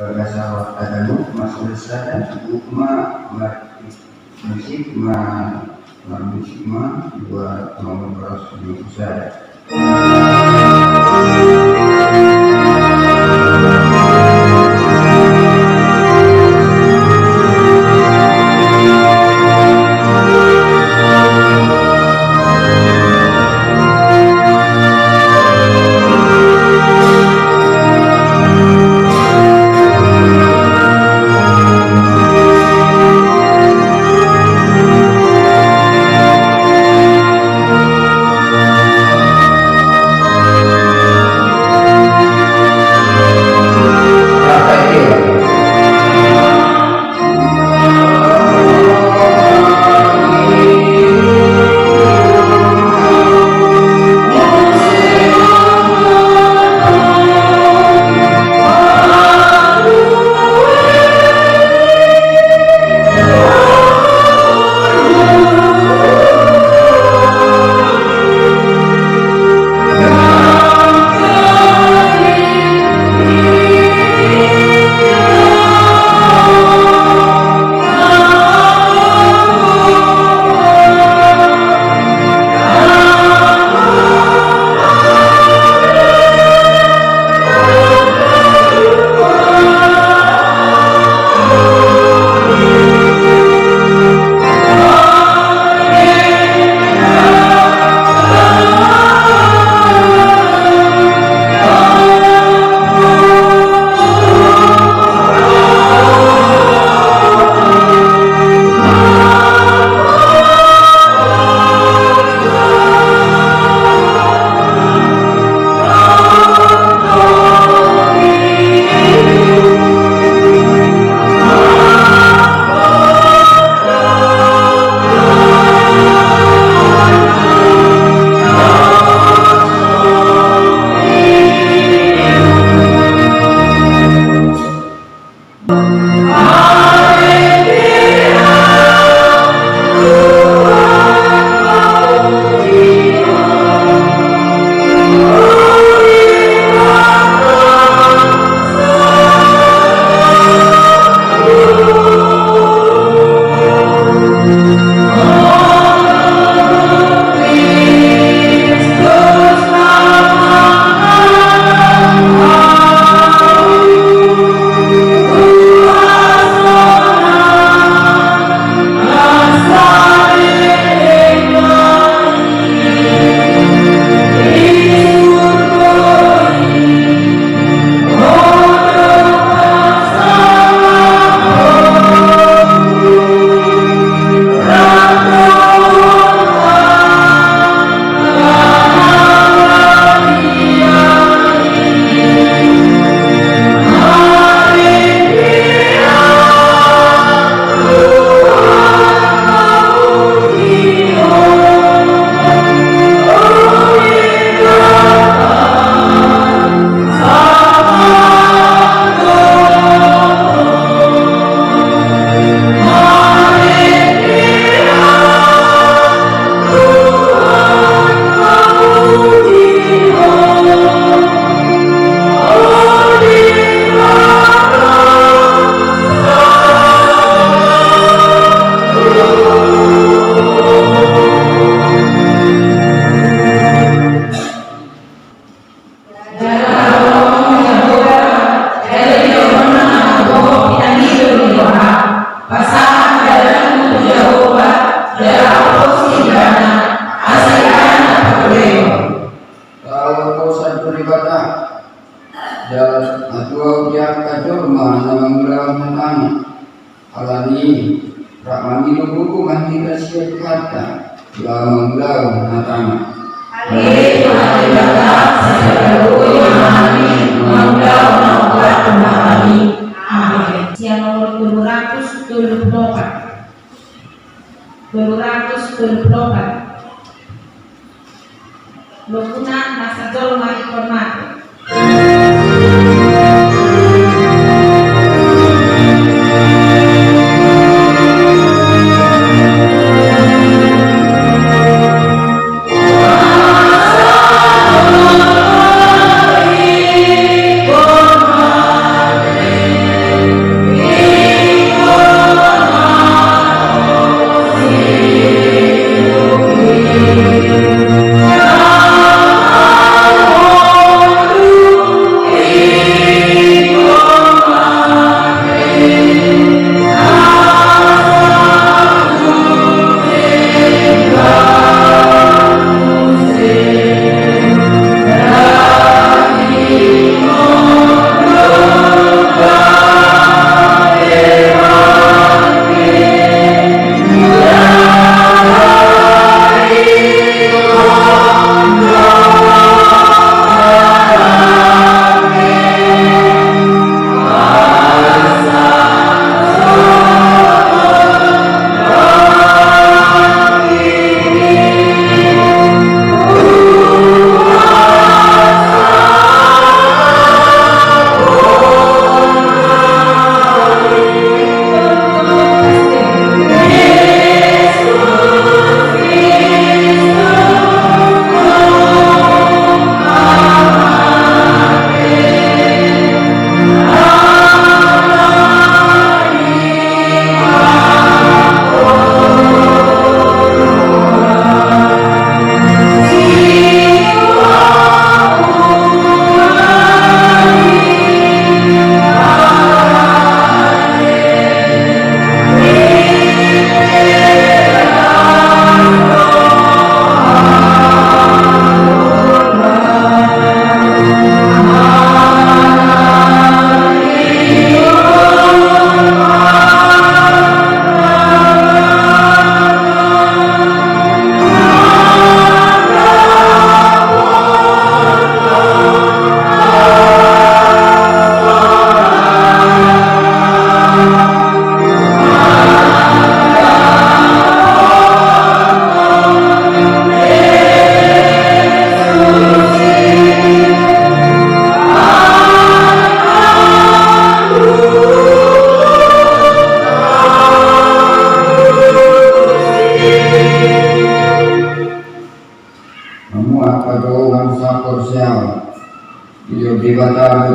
Gagasan Adamu Masulsa Ukma Musik Musik dua nomor Rasul Usada. Lokuna Nasajol Mahikomat.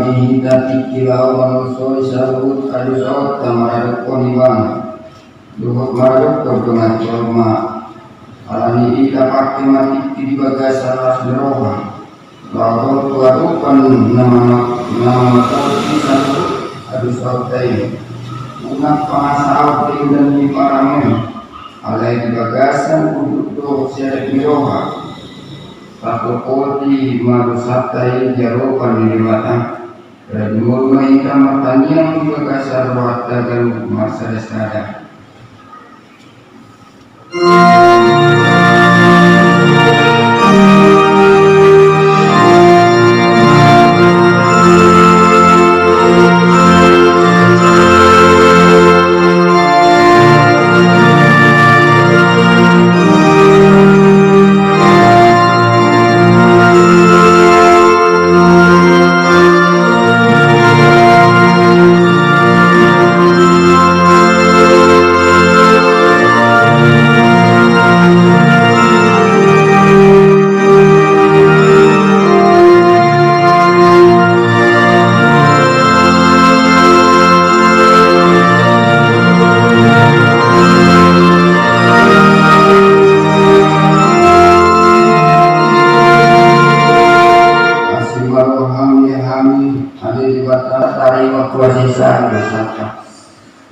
alamihi tatikila manusia sabut adusot tamarad konibang duhut maruk kodongan korma alamihi tapaki mati di bagasan asderoha lalu tuarupan nama matauti sabut adusot tayo unak pangasau dan di paramen alai di bagasan untuk syarif miroha Pakukoti marusatai jaropan di mata dan mulai kamatan yang berkasar wata dan masa desada.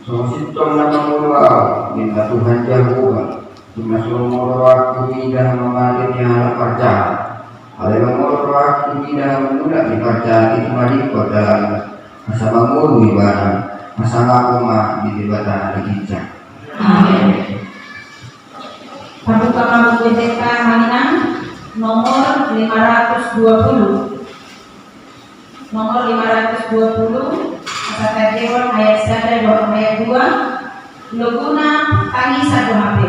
Sositong nama murau minta Tuhan Jawa Tumasul murau tidak mengalir yang percaya Alailah murau tidak menudak dipercaya itu marikot dalam masa bangun ibadah masa ngakuma di tibatan dikicak. Amin. Paduka Kamu BTK Maninang nomor 520 kata Dewan ayat 1 ayat 2 Loguna tani satu HP.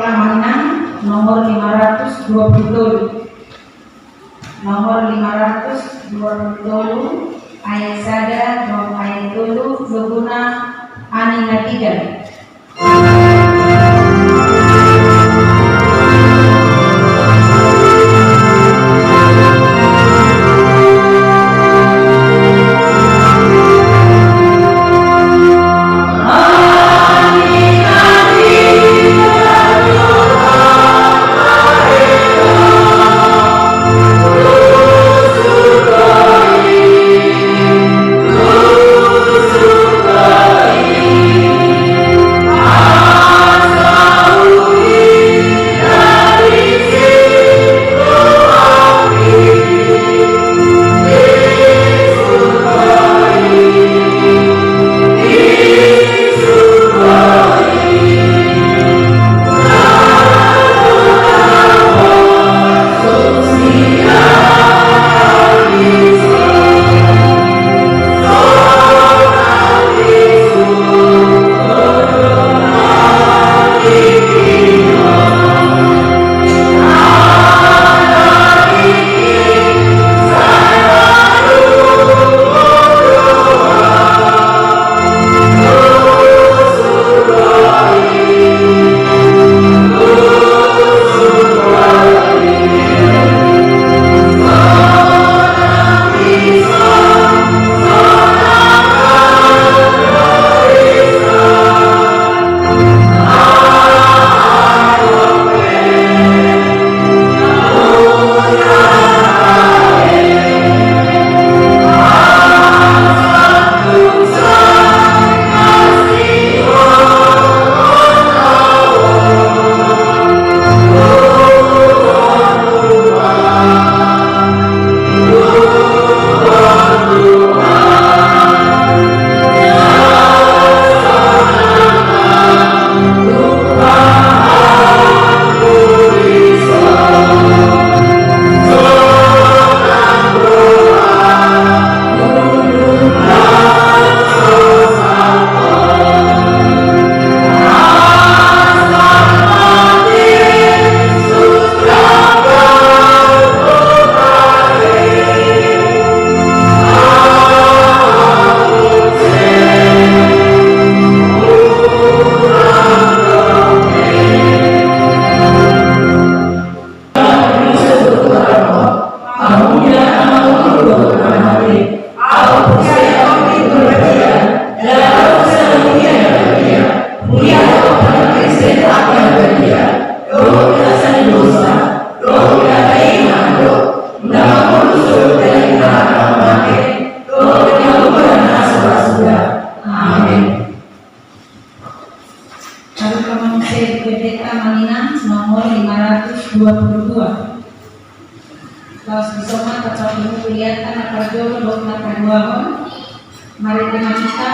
Maninang nomor 520. Nomor 520 ayat sada dan ayat tulu luguna ani natiga. Nomor 522. Kaos bisoma kacau ini kelihatan apa jauh dok nakaduahon. Mari kita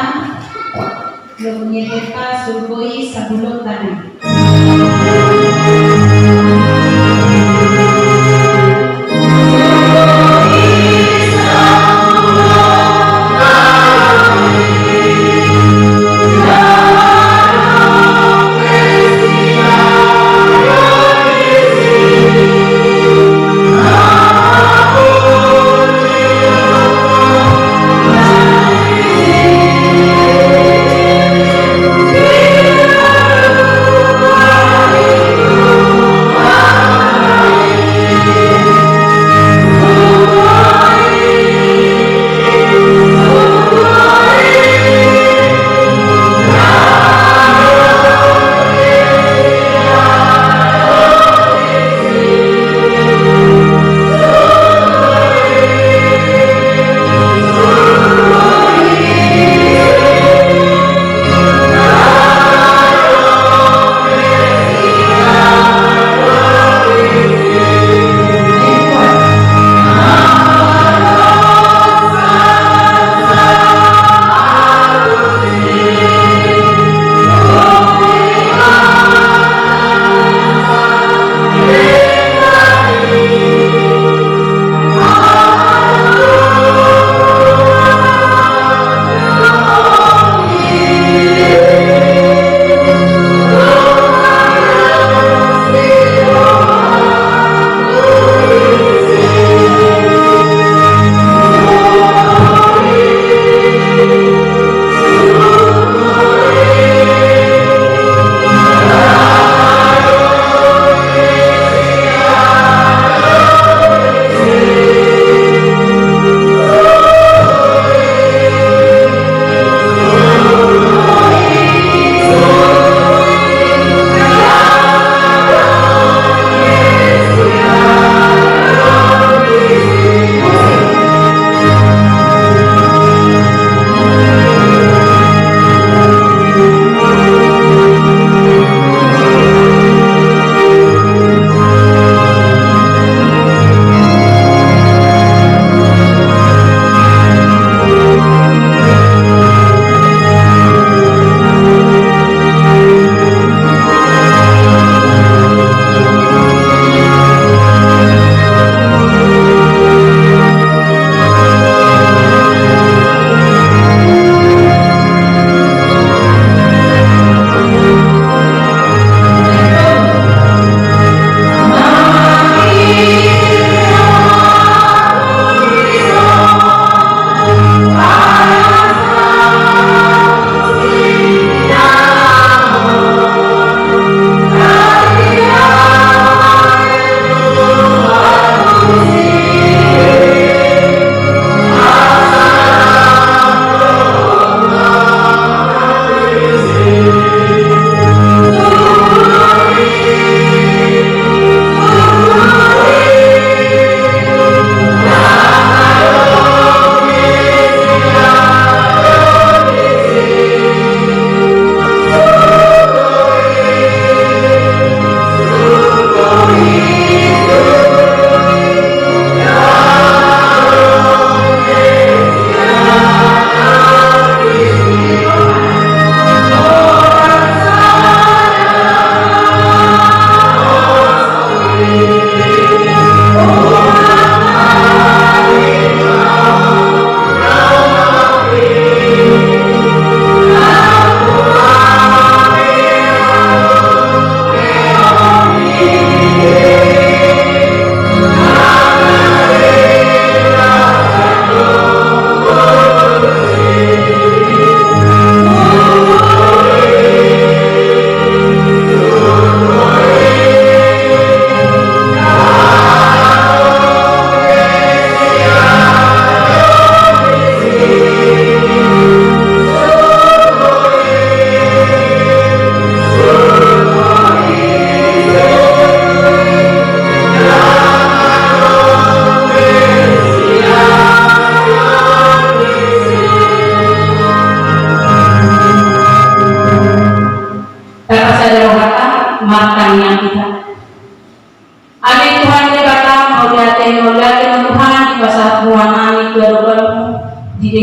punya kita survei sebelum tadi. Oh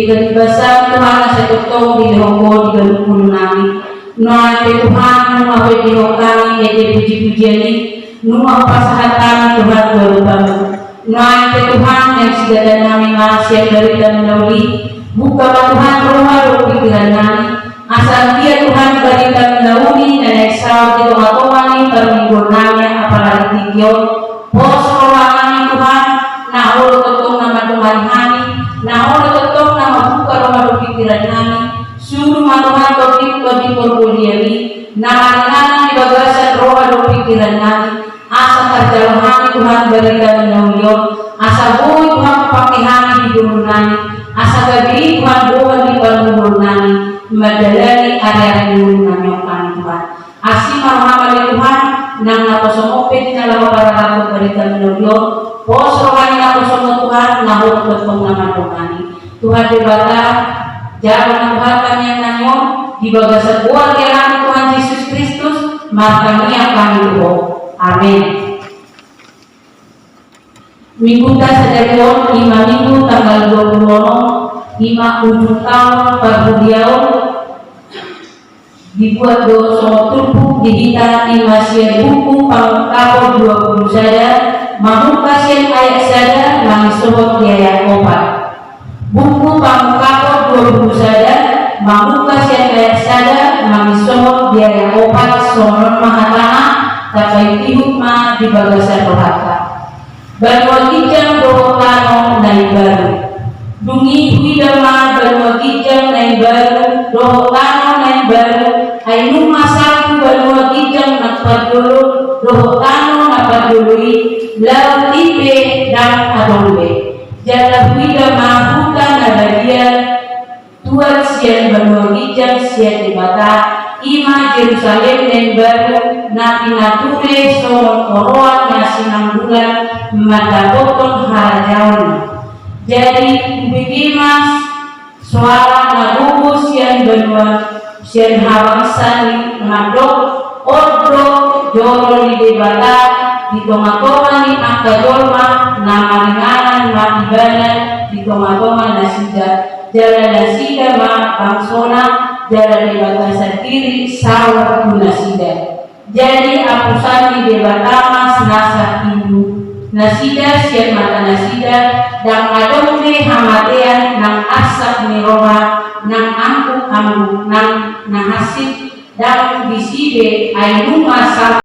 kalibasan Tuhan sa totoo dilihoko di galukun namin. Noa Tuhan nuawe dihokami ede puji-pujiani nuawe pasahatan Tuhan berutamu. Noa Tuhan yang segala nami masih dari dan menauli buka Tuhan roh pikiran nami asal dia Tuhan beri dan menauli dan eksal di tengah-tengah perminggu nami apalagi tigio pos rohangan Tuhan nahul totong nama Tuhan kami nahul totong nama buka roh pikiran nami suruh Tuhan topik perkuliani nama di bagasan roh pikiran nami asa terjalan kami Tuhan beri dan menauli asa boy Tuhan pakai kami di dunia nami asa gabi Tuhan boy di perminggu nami madalani area dunia nami kami Tuhan asih marhamah Tuhan nang nakosomope di dalam para ratu beri dan menauli pos rohani nakosomo Tuhan nahul totong nama Tuhan dibata jangan Tuhan yang nanyo di bagasan buah kelan Tuhan Yesus Kristus maka niat kami doa. Amin. Minggu tasadayon 5 minggu tanggal 20 5 ujung tahun Parbudiao dibuat dosa tubuh dihitan imasian buku pangkapor 20 sada mamukasian ayat sada mangisobot ayat 4 buku pangkapor 20 sada mamukasian ayat sada mangisobot ayat 4 sonon mahatana tapai hikmah di bagasan rohaka Banwagijang rohokano nai baru dungi huidama banwagijang nai baru rohokano nai baru ainu masaku banwagijang napadulu rohokano napadului lau tipe dan adolbe jala huidama hutan nabadia tuan sian banwagijang sian dibata ima Jerusalem dan baru nabi nature somon koroan nasinang bulan mata potong harajaun jadi bikimas suara nagubus yang benua sian hawasani ngadok odro joro di debata di toma-toma ni akadolma nama ringanan matibana di toma-toma nasida jalan nasida ma bangsona jalan di batasan kiri sawah nasida jadi apusani di batamas nasa ibu nasida siap mata nasida dan adonde hamatean nang asap miroha nang angkuk nang nahasib dan biside ainu masa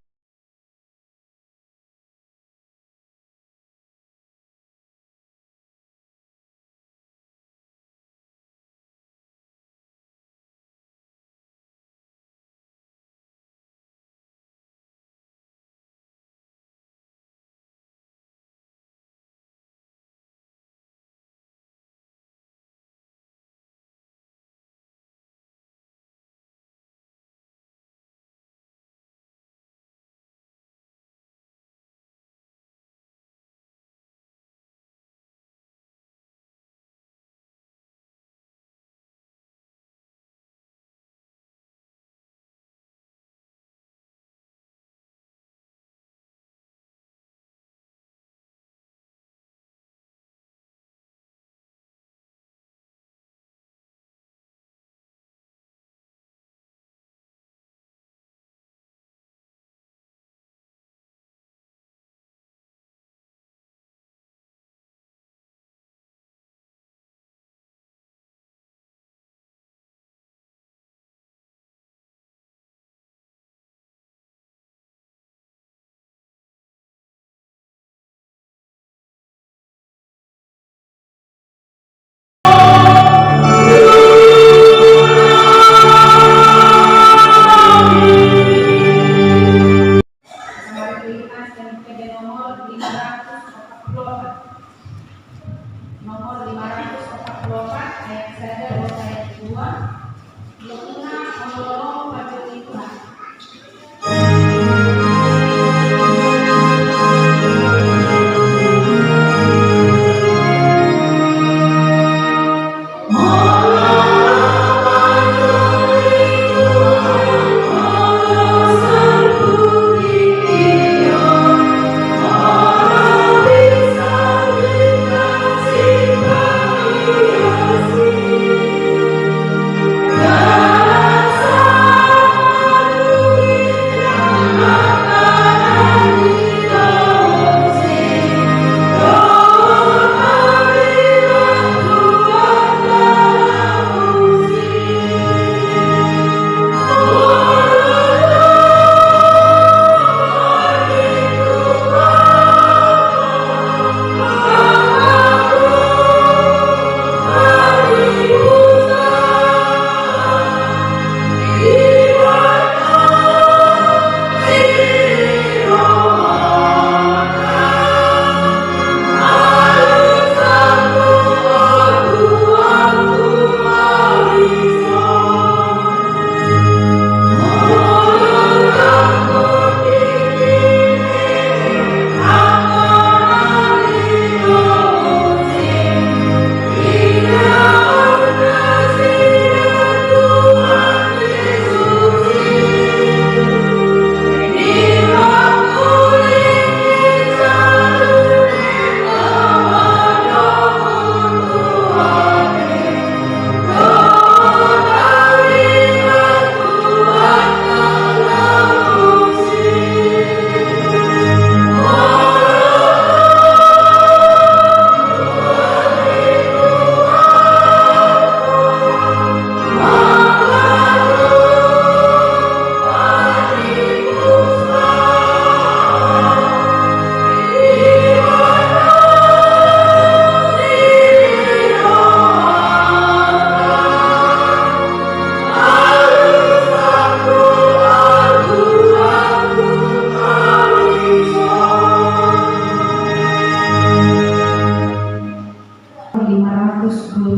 Aku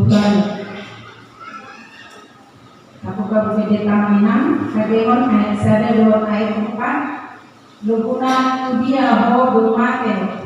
kabupaten Taminang, Kadewan ayat 1 ayat 4, luguna dia ho dumate.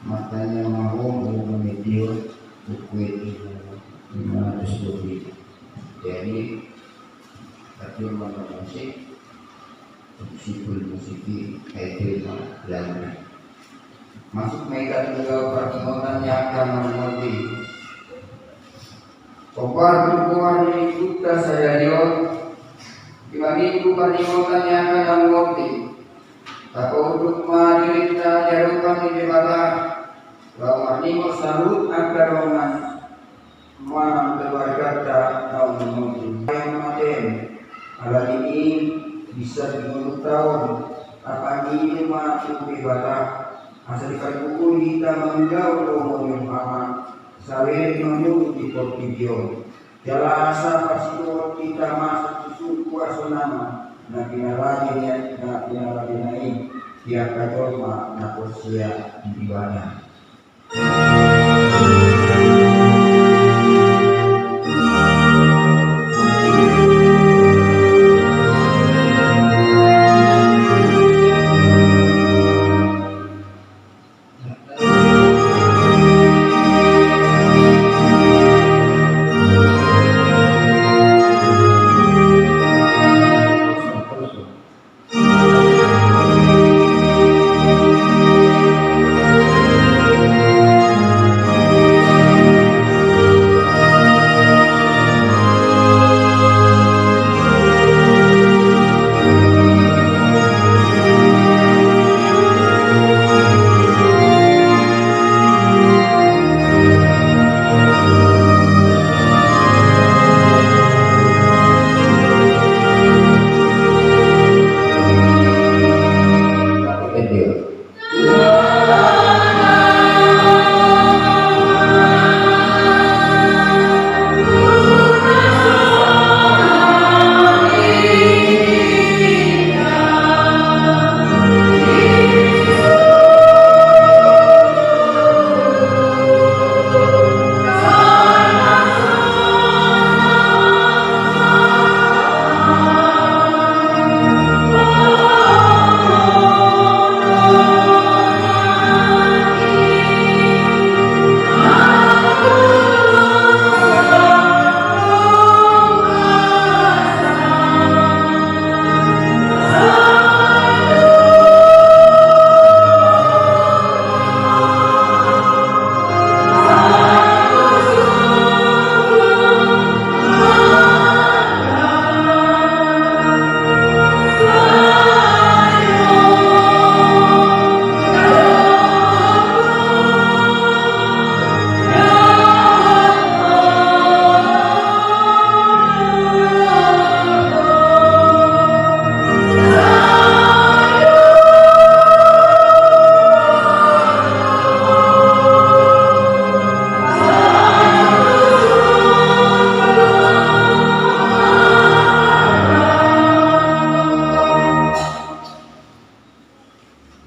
matanya mau memedio buku itu 500 lebih. Jadi tapi mana musik musik kayak lagu masuk mereka juga perimonan yang akan mengerti Kopar tukuan ini kita saya lihat dibagi perimonan yang akan mengerti tak untuk madirita jarupan di debata bahwa ini salut agar orang mana keluarga tahu mengerti yang maten alat ini bisa 10 tahun apa ini masuk di batas asal buku kita menjauh umur yang lama sawit menunggu di video jalasa pasti kita masuk di suku asunama nabi lagi naik dia kajolma nakosia di bana.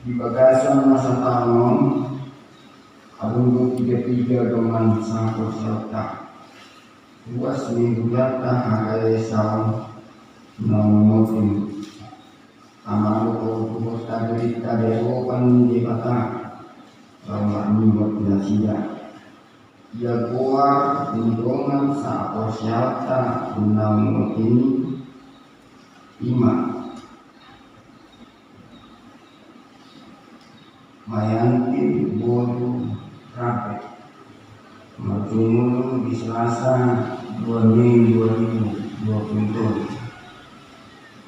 di bagasan masa tahun abang 33 dengan sangkut serta luas minggu datang agai saung namutin amalu ko tadi dewo kan di kata ramah nimot nasida ia keluar lingkungan saat persyaratan namutin ima Mayanti Bodu Rapi Marjumulu di Selasa 2 Mei 2020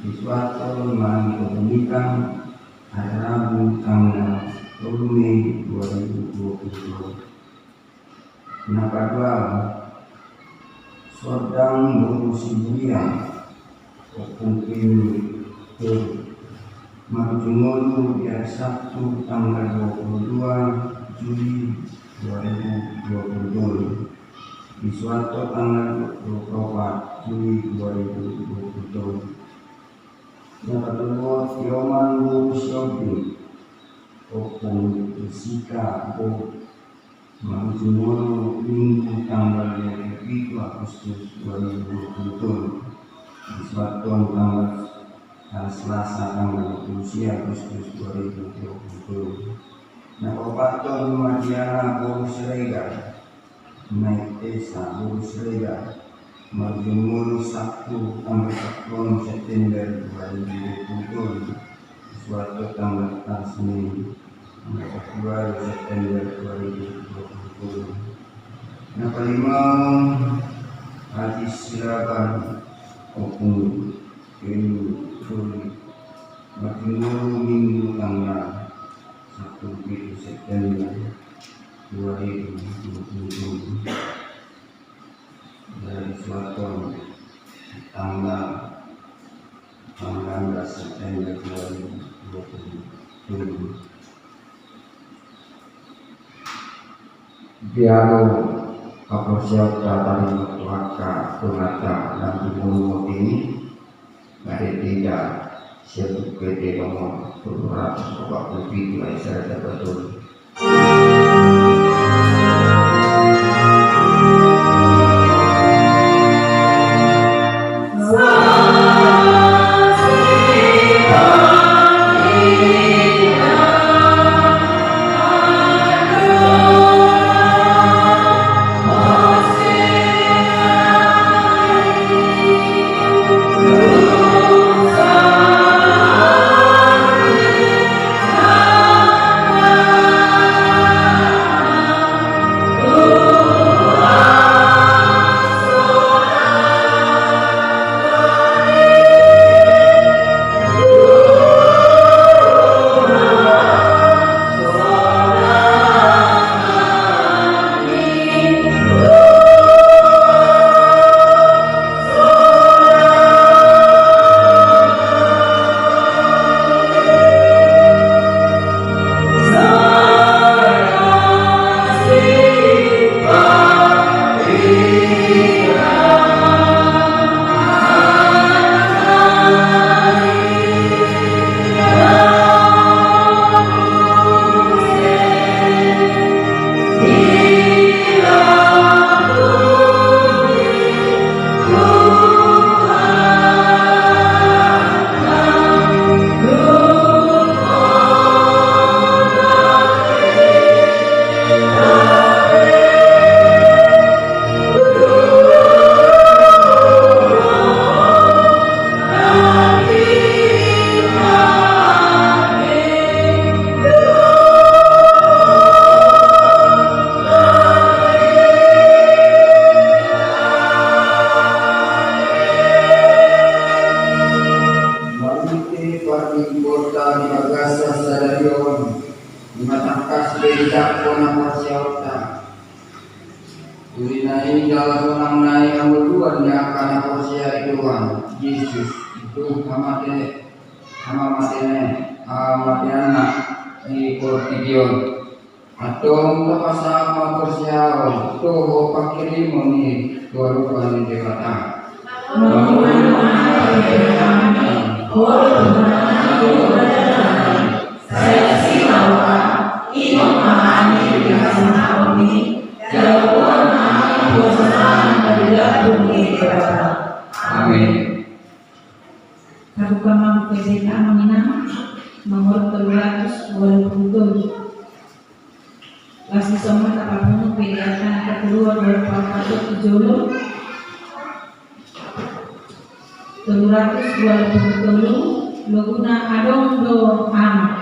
di suatu malam kepemilikan hari Rabu tanggal 2 Mei 2020. Nakadwa sedang berusi bulan Kupungkin Marjumulu di hari Sabtu tanggal 22 Juli 2020 di suatu tanggal 24 Juli 2020. Yang kedua, Tioman Burusiobi Opung Isika Bo Marjumulu Minggu tanggal 27 Agustus 2020 di suatu tanggal Selasa tanggal 20 Agustus 2020. Nakopaton Madiana Borusrega naik desa Borusrega Marjumulu Sabtu tanggal 10 September 2020 suatu tanggal Senin tanggal 2 September 2020. Yang kelima Haji Silaban Opung Kelu Suri Marjumulu Minggu tanggal 1 September 2020 dari suatu tanggal 19 September 2020. Biaro Kapolsiota tadi Waka Kunata dan Timur ini dari tidak siap PT nomor 247 saya betul. Ulinai dalam orang naik yang berdua dia akan porsia Tuhan Yesus itu amatene anak di Portidion atau untuk pasal porsia itu pakiri moni baru kali dikata. Saya nomor 327. Kasih sama apapun pilihan kedua dari Pak 327 Laguna Adondo Amat.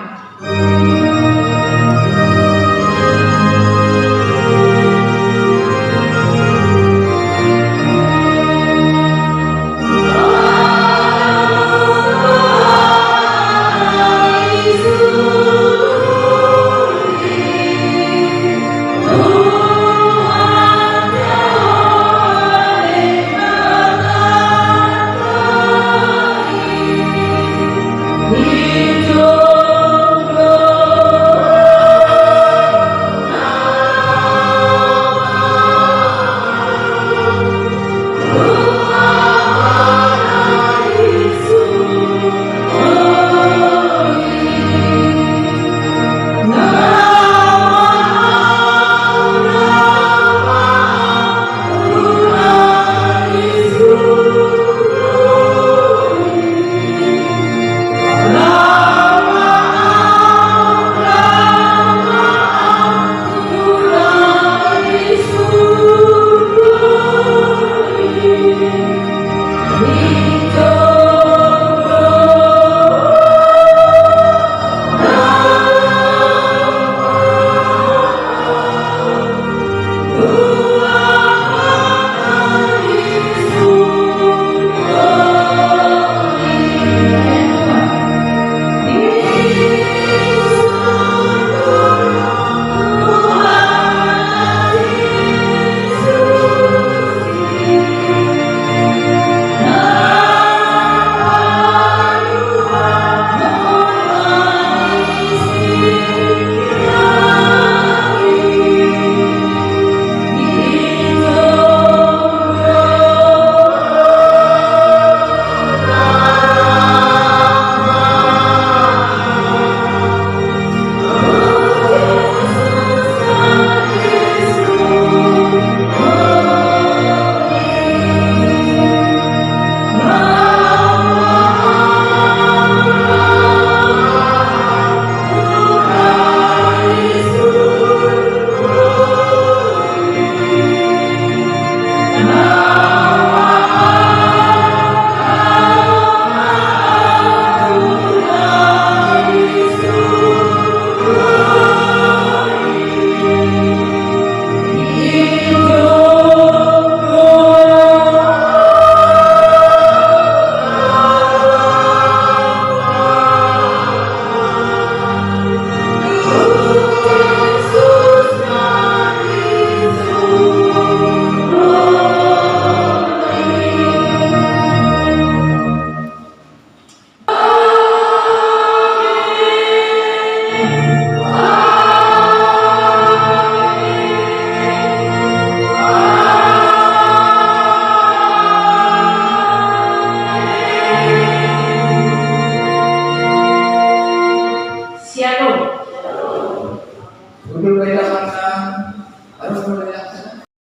Untuk